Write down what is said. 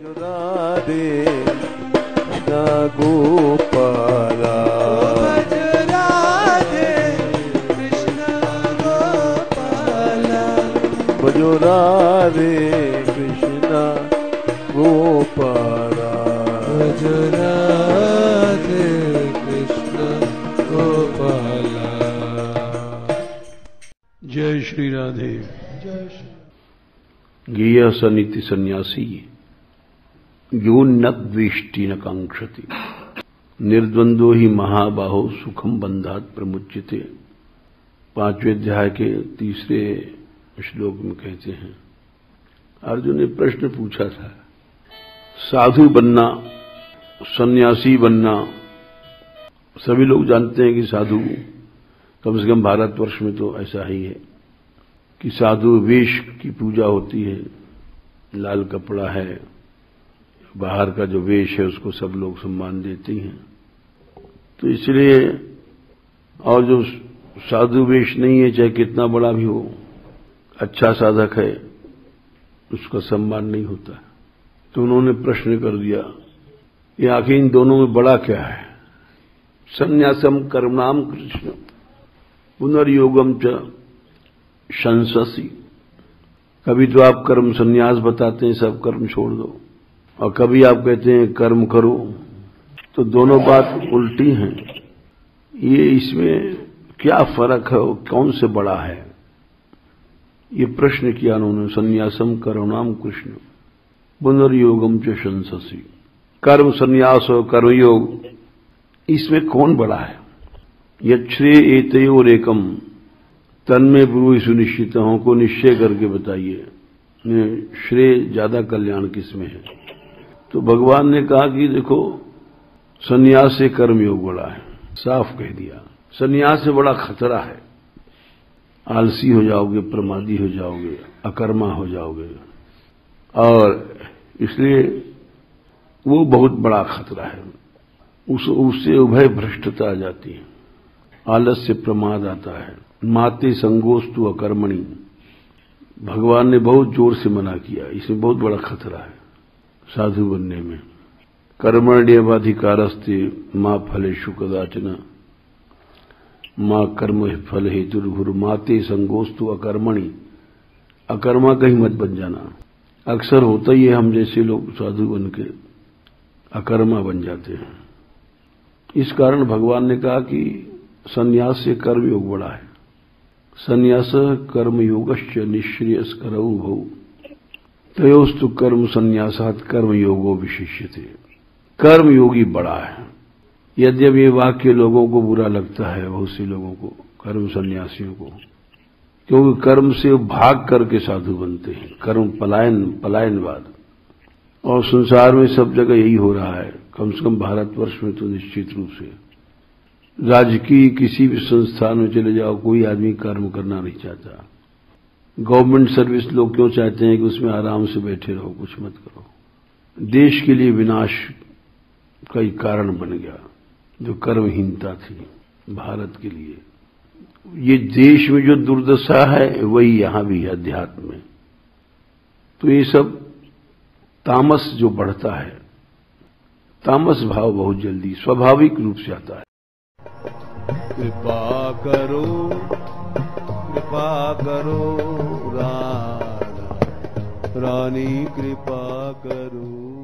राधे कृष्ण गोपाला भजो राधे कृष्ण गोपाला भजो राधे कृष्ण गोपाला। जय श्री राधे। जय श्री। ज्ञेय सनिति सन्यासी यो न द्वेष्टि न कांक्षति निर्द्वंद्वो ही महाबाहो सुखम बंधात प्रमुच्यते। 5वें अध्याय के 3 श्लोक में कहते हैं, अर्जुन ने प्रश्न पूछा था, साधु बनना, सन्यासी बनना, सभी लोग जानते हैं कि साधु, कम से कम भारतवर्ष में तो ऐसा ही है कि साधु वेश की पूजा होती है, लाल कपड़ा है, बाहर का जो वेश है उसको सब लोग सम्मान देते हैं। तो इसलिए, और जो साधु वेश नहीं है, चाहे कितना बड़ा भी हो, अच्छा साधक है, उसका सम्मान नहीं होता। तो उन्होंने प्रश्न कर दिया, ये आखिर इन दोनों में बड़ा क्या है? संन्यासम कर्मणाम कृष्ण पुनर्योगम च शंससी। कभी तो आप कर्म संन्यास बताते हैं, सब कर्म छोड़ दो, और कभी आप कहते हैं कर्म करो। तो दोनों बात उल्टी हैं। ये इसमें क्या फर्क है और कौन से बड़ा है? ये प्रश्न किया उन्होंने। संन्यासम कर्मणाम कृष्ण पुनर्योगम च शंससी। कर्म संन्यास और कर्मयोग, इसमें कौन बड़ा है? यच्छ्रेय एतयोर एकम तन्मे ब्रूहि सुनिश्चितों को निश्चय करके बताइए, श्रेय ज्यादा कल्याण किसमें है? तो भगवान ने कहा कि देखो, संन्यास से कर्मयोग बड़ा है, साफ कह दिया। संन्यास से बड़ा खतरा है, आलसी हो जाओगे, प्रमादी हो जाओगे, अकर्मा हो जाओगे, और इसलिए वो बहुत बड़ा खतरा है। उससे उभय भ्रष्टता आ जाती है, आलस्य प्रमाद आता है। माते संगोस्तु अकर्मणि, भगवान ने बहुत जोर से मना किया, इसमें बहुत बड़ा खतरा है साधु बनने में। कर्मण्येवाधिकारस्ते मां फलेषु कदाचन मां कर्म फल हेतुर्भुर माते संगोस्तु अकर्मणि। अकर्मा कहीं मत बन जाना। अक्सर होता ही है, हम जैसे लोग साधु बन के अकर्मा बन जाते हैं। इस कारण भगवान ने कहा कि संन्यास से कर्मयोग बड़ा है। संन्यास कर्मयोगश्च निःश्रेयस्करौ भौ तयोस्तु कर्म संन्यासात् कर्मयोगो विशिष्यते। कर्मयोगी बड़ा है। यद्यपि ये वाक्य लोगों को बुरा लगता है, बहुत से लोगों को, कर्म सन्यासियों को, क्योंकि कर्म से भाग करके साधु बनते हैं। कर्म पलायनवाद, और संसार में सब जगह यही हो रहा है, कम से कम भारतवर्ष में तो निश्चित रूप से। राजकीय किसी भी संस्थान में चले जाओ, कोई आदमी कर्म करना नहीं चाहता। गवर्नमेंट सर्विस लोग क्यों चाहते हैं कि उसमें आराम से बैठे रहो, कुछ मत करो। देश के लिए विनाश का ही कारण बन गया जो कर्महीनता थी भारत के लिए। ये देश में जो दुर्दशा है वही यहां भी है अध्यात्म में। तो ये सब तामस जो बढ़ता है, तामस भाव बहुत जल्दी स्वाभाविक रूप से आता है। कृपा करो राधा रानी, कृपा करो।